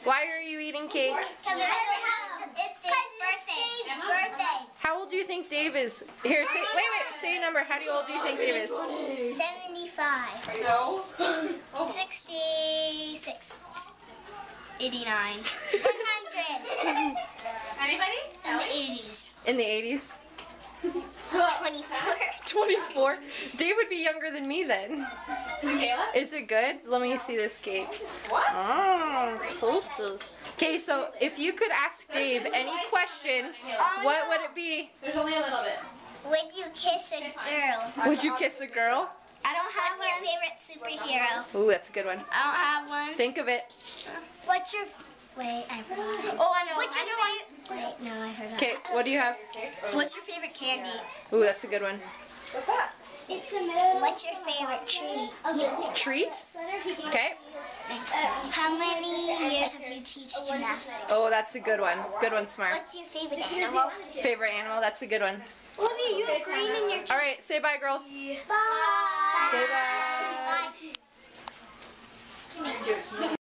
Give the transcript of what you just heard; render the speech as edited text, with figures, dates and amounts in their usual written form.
Why are you eating cake? Because it's Dave's birthday. How old do you think Dave is? Here, say, wait, say a number. How old do you think Dave is? 75. No. 66. 89. 100. Anybody? In the 80s. In the 80s? 24. 24? Dave would be younger than me then. Michaela? Is it good? Let me see this cake. What? Oh, toasted. Okay, so if you could ask Dave any question, what would it be? There's only a little bit. Would you kiss a girl? Would you kiss a girl? I don't have one. What's your favorite superhero? Ooh, that's a good one. I don't have one. Think of it. What's your... Wait, I forgot. Oh, I know. What's your favorite... Wait, no, I forgot. Okay, what do you have? What's your favorite candy? Ooh, that's a good one. What's that? What's your favorite treat? Treat? Okay. How many years have you teach gymnastics? Oh, that's a good one. Good one, Smart. What's your favorite animal? Favorite animal? That's a good one. Olivia, you have green in your... All right, say bye, girls. Bye.